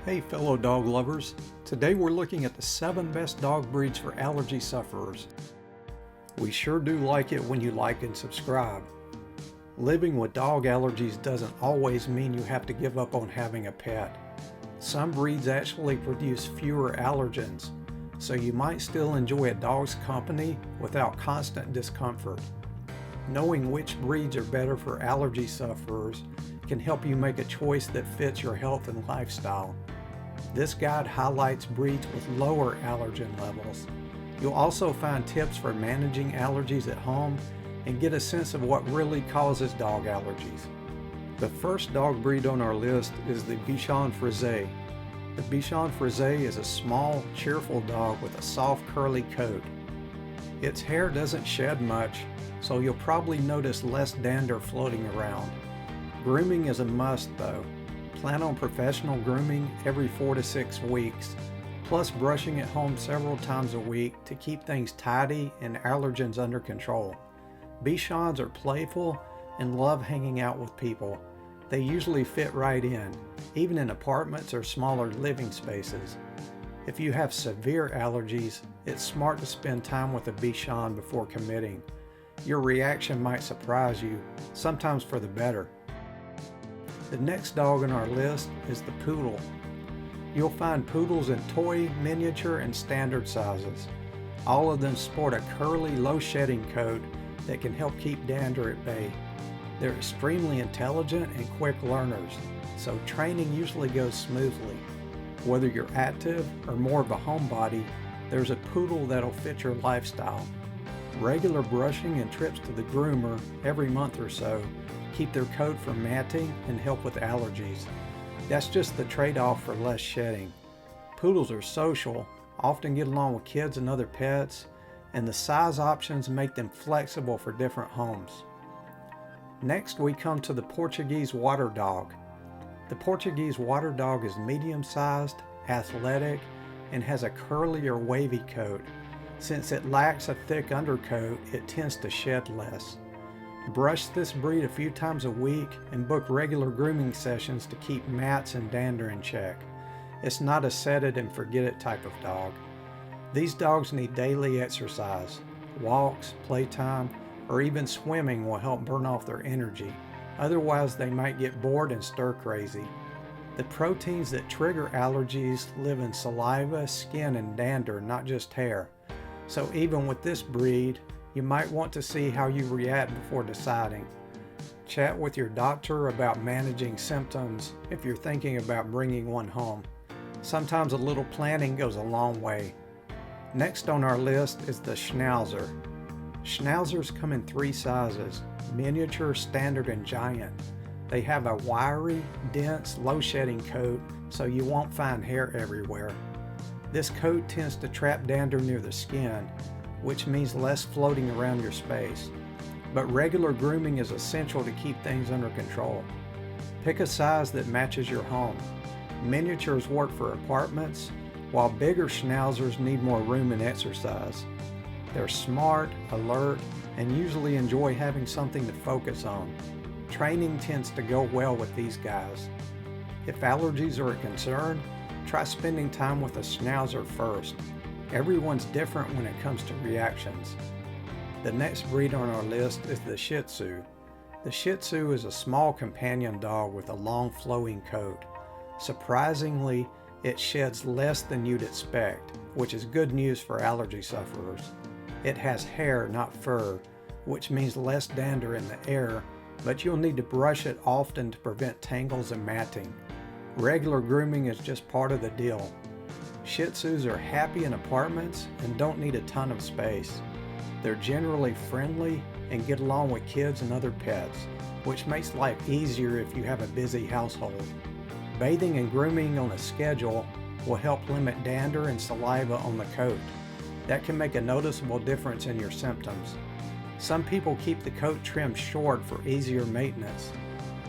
Hey fellow dog lovers, today we're looking at the 7 best dog breeds for allergy sufferers. We sure do like it when you like and subscribe. Living with dog allergies doesn't always mean you have to give up on having a pet. Some breeds actually produce fewer allergens, so you might still enjoy a dog's company without constant discomfort. Knowing which breeds are better for allergy sufferers can help you make a choice that fits your health and lifestyle. This guide highlights breeds with lower allergen levels. You'll also find tips for managing allergies at home and get a sense of what really causes dog allergies. The first dog breed on our list is the Bichon Frise. The Bichon Frise is a small, cheerful dog with a soft, curly coat. Its hair doesn't shed much, so you'll probably notice less dander floating around. Grooming is a must though. Plan on professional grooming every 4 to 6 weeks, plus brushing at home several times a week to keep things tidy and allergens under control. Bichons are playful and love hanging out with people. They usually fit right in, even in apartments or smaller living spaces. If you have severe allergies, it's smart to spend time with a Bichon before committing. Your reaction might surprise you, sometimes for the better. The next dog on our list is the Poodle. You'll find Poodles in toy, miniature, and standard sizes. All of them sport a curly, low-shedding coat that can help keep dander at bay. They're extremely intelligent and quick learners, so training usually goes smoothly. Whether you're active or more of a homebody, there's a Poodle that'll fit your lifestyle. Regular brushing and trips to the groomer every month or so keep their coat from matting and help with allergies. That's just the trade-off for less shedding. Poodles are social, often get along with kids and other pets, and the size options make them flexible for different homes. Next, we come to the Portuguese Water Dog. The Portuguese Water Dog is medium-sized, athletic, and has a curly or wavy coat. Since it lacks a thick undercoat, it tends to shed less. Brush this breed a few times a week and book regular grooming sessions to keep mats and dander in check. It's not a set it and forget it type of dog. These dogs need daily exercise. Walks, playtime, or even swimming will help burn off their energy. Otherwise, they might get bored and stir crazy. The proteins that trigger allergies live in saliva, skin, and dander, not just hair. So even with this breed, you might want to see how you react before deciding. Chat with your doctor about managing symptoms if you're thinking about bringing one home. Sometimes a little planning goes a long way. Next on our list is the Schnauzer. Schnauzers come in 3 sizes: miniature, standard, and giant. They have a wiry, dense, low-shedding coat, so you won't find hair everywhere. This coat tends to trap dander near the skin, which means less floating around your space. But regular grooming is essential to keep things under control. Pick a size that matches your home. Miniatures work for apartments, while bigger Schnauzers need more room and exercise. They're smart, alert, and usually enjoy having something to focus on. Training tends to go well with these guys. If allergies are a concern, try spending time with a Schnauzer first. Everyone's different when it comes to reactions. The next breed on our list is the Shih Tzu. The Shih Tzu is a small companion dog with a long flowing coat. Surprisingly, it sheds less than you'd expect, which is good news for allergy sufferers. It has hair, not fur, which means less dander in the air, but you'll need to brush it often to prevent tangles and matting. Regular grooming is just part of the deal. Shih Tzus are happy in apartments and don't need a ton of space. They're generally friendly and get along with kids and other pets, which makes life easier if you have a busy household. Bathing and grooming on a schedule will help limit dander and saliva on the coat. That can make a noticeable difference in your symptoms. Some people keep the coat trimmed short for easier maintenance.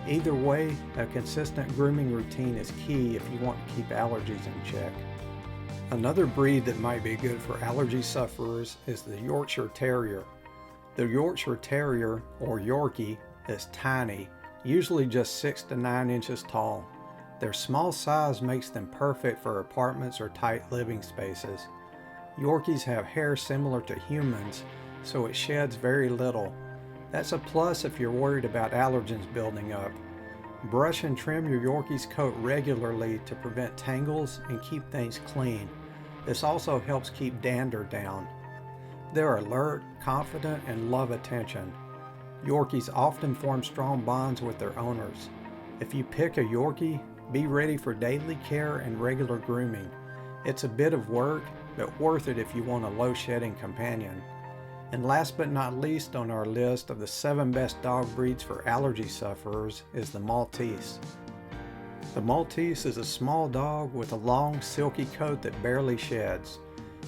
Either way, a consistent grooming routine is key if you want to keep allergies in check. Another breed that might be good for allergy sufferers is the Yorkshire Terrier. The Yorkshire Terrier, or Yorkie, is tiny, usually just 6 to 9 inches tall. Their small size makes them perfect for apartments or tight living spaces. Yorkies have hair similar to humans, so it sheds very little. That's a plus if you're worried about allergens building up. Brush and trim your Yorkie's coat regularly to prevent tangles and keep things clean. This also helps keep dander down. They're alert, confident, and love attention. Yorkies often form strong bonds with their owners. If you pick a Yorkie, be ready for daily care and regular grooming. It's a bit of work, but worth it if you want a low-shedding companion. And last but not least on our list of the 7 best dog breeds for allergy sufferers is the Maltese. The Maltese is a small dog with a long, silky coat that barely sheds.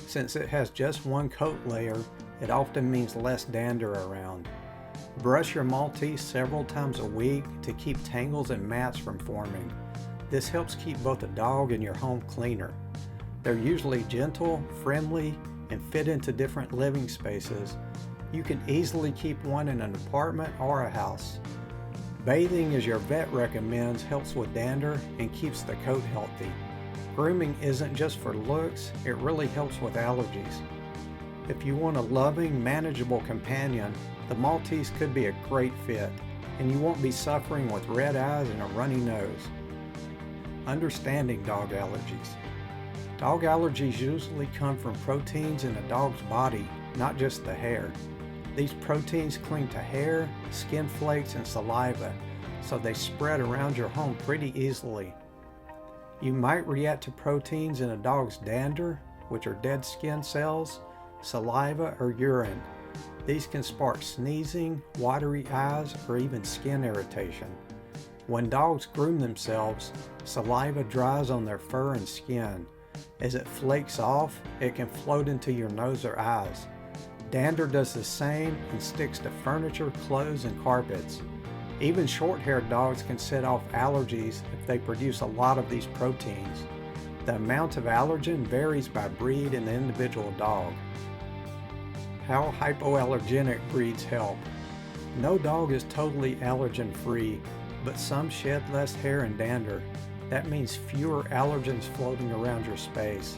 Since it has just one coat layer, it often means less dander around. Brush your Maltese several times a week to keep tangles and mats from forming. This helps keep both the dog and your home cleaner. They're usually gentle, friendly, and fit into different living spaces. You can easily keep one in an apartment or a house. Bathing, as your vet recommends, helps with dander and keeps the coat healthy. Grooming isn't just for looks, it really helps with allergies. If you want a loving, manageable companion, the Maltese could be a great fit, and you won't be suffering with red eyes and a runny nose. Understanding dog allergies. Dog allergies usually come from proteins in a dog's body, not just the hair. These proteins cling to hair, skin flakes, and saliva, so they spread around your home pretty easily. You might react to proteins in a dog's dander, which are dead skin cells, saliva, or urine. These can spark sneezing, watery eyes, or even skin irritation. When dogs groom themselves, saliva dries on their fur and skin. As it flakes off, it can float into your nose or eyes. Dander does the same and sticks to furniture, clothes, and carpets. Even short-haired dogs can set off allergies if they produce a lot of these proteins. The amount of allergen varies by breed and the individual dog. How hypoallergenic breeds help. No dog is totally allergen-free, but some shed less hair and dander. That means fewer allergens floating around your space.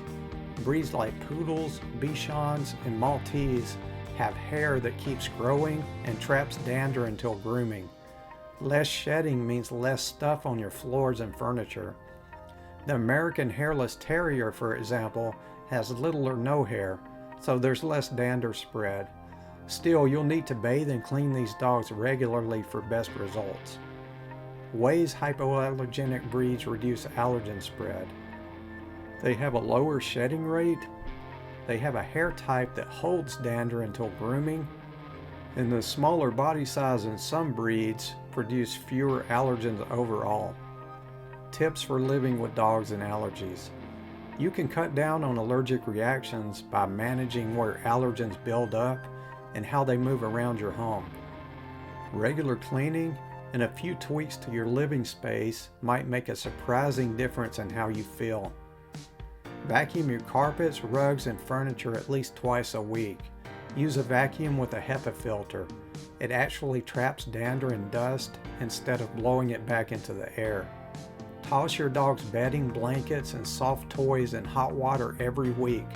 Breeds like Poodles, Bichons, and Maltese have hair that keeps growing and traps dander until grooming. Less shedding means less stuff on your floors and furniture. The American Hairless Terrier, for example, has little or no hair, so there's less dander spread. Still, you'll need to bathe and clean these dogs regularly for best results. Ways hypoallergenic breeds reduce allergen spread. They have a lower shedding rate. They have a hair type that holds dander until grooming. And the smaller body size in some breeds produce fewer allergens overall. Tips for living with dogs and allergies. You can cut down on allergic reactions by managing where allergens build up and how they move around your home. Regular cleaning and a few tweaks to your living space might make a surprising difference in how you feel. Vacuum your carpets, rugs, and furniture at least twice a week. Use a vacuum with a HEPA filter. It actually traps dander and dust instead of blowing it back into the air. Toss your dog's bedding, blankets, and soft toys in hot water every week.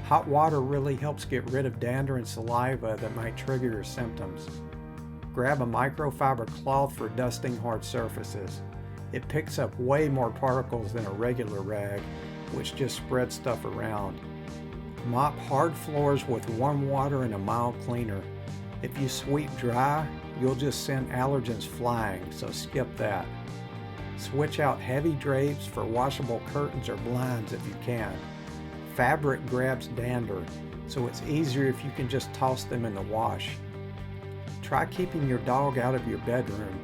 Hot water really helps get rid of dander and saliva that might trigger your symptoms. Grab a microfiber cloth for dusting hard surfaces. It picks up way more particles than a regular rag, which just spreads stuff around. Mop hard floors with warm water and a mild cleaner. If you sweep dry, you'll just send allergens flying, so skip that. Switch out heavy drapes for washable curtains or blinds if you can. Fabric grabs dander, so it's easier if you can just toss them in the wash. Try keeping your dog out of your bedroom.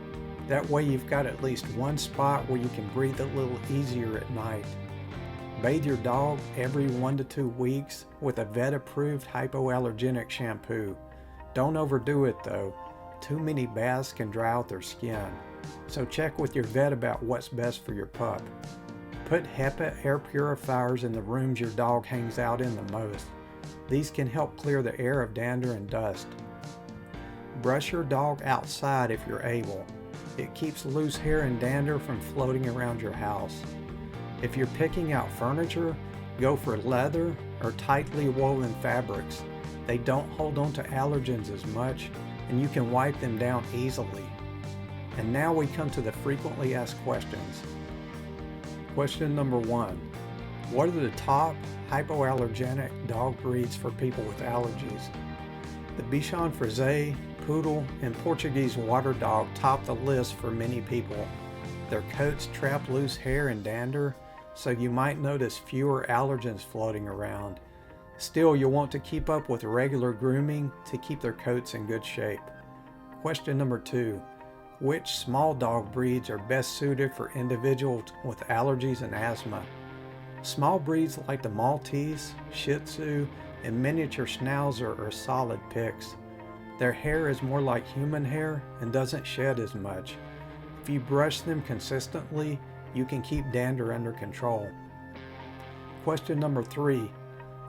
That way you've got at least one spot where you can breathe a little easier at night. Bathe your dog every 1 to 2 weeks with a vet-approved hypoallergenic shampoo. Don't overdo it though. Too many baths can dry out their skin. So check with your vet about what's best for your pup. Put HEPA air purifiers in the rooms your dog hangs out in the most. These can help clear the air of dander and dust. Brush your dog outside if you're able. It keeps loose hair and dander from floating around your house. If you're picking out furniture, go for leather or tightly woven fabrics. They don't hold on to allergens as much, and you can wipe them down easily. And now we come to the frequently asked questions. Question number 1. What are the top hypoallergenic dog breeds for people with allergies? The Bichon Frise, Poodle, and Portuguese Water Dog top the list for many people. Their coats trap loose hair and dander, so you might notice fewer allergens floating around. Still, you'll want to keep up with regular grooming to keep their coats in good shape. Question number 2. Which small dog breeds are best suited for individuals with allergies and asthma? Small breeds like the Maltese, Shih Tzu, and miniature Schnauzer are solid picks. Their hair is more like human hair and doesn't shed as much. If you brush them consistently, you can keep dander under control. Question number 3.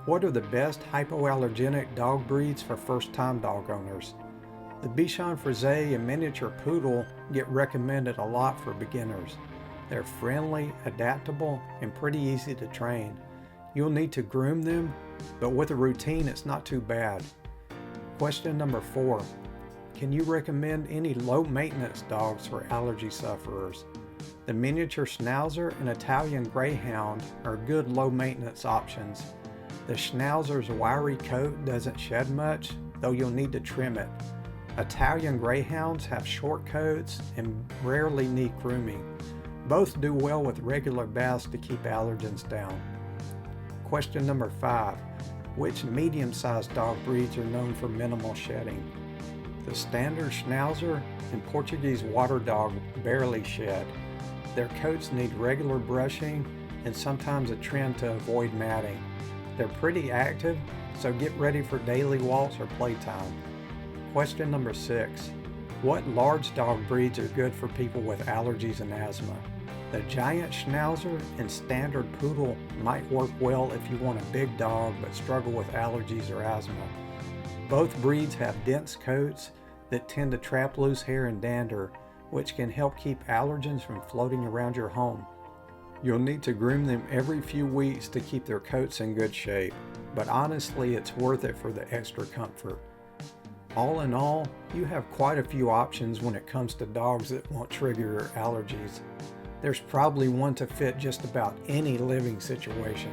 What are the best hypoallergenic dog breeds for first-time dog owners? The Bichon Frise and miniature Poodle get recommended a lot for beginners. They're friendly, adaptable, and pretty easy to train. You'll need to groom them, but with a routine it's not too bad. Question number 4. Can you recommend any low-maintenance dogs for allergy sufferers? The miniature Schnauzer and Italian Greyhound are good low-maintenance options. The Schnauzer's wiry coat doesn't shed much, though you'll need to trim it. Italian Greyhounds have short coats and rarely need grooming. Both do well with regular baths to keep allergens down. Question number 5. Which medium-sized dog breeds are known for minimal shedding? The standard Schnauzer and Portuguese Water Dog barely shed. Their coats need regular brushing and sometimes a trim to avoid matting. They're pretty active, so get ready for daily walks or playtime. Question number 6. What large dog breeds are good for people with allergies and asthma? The giant Schnauzer and standard Poodle might work well if you want a big dog but struggle with allergies or asthma. Both breeds have dense coats that tend to trap loose hair and dander, which can help keep allergens from floating around your home. You'll need to groom them every few weeks to keep their coats in good shape, but honestly it's worth it for the extra comfort. All in all, you have quite a few options when it comes to dogs that won't trigger your allergies. There's probably one to fit just about any living situation.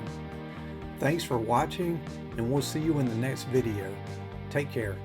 Thanks for watching, and we'll see you in the next video. Take care.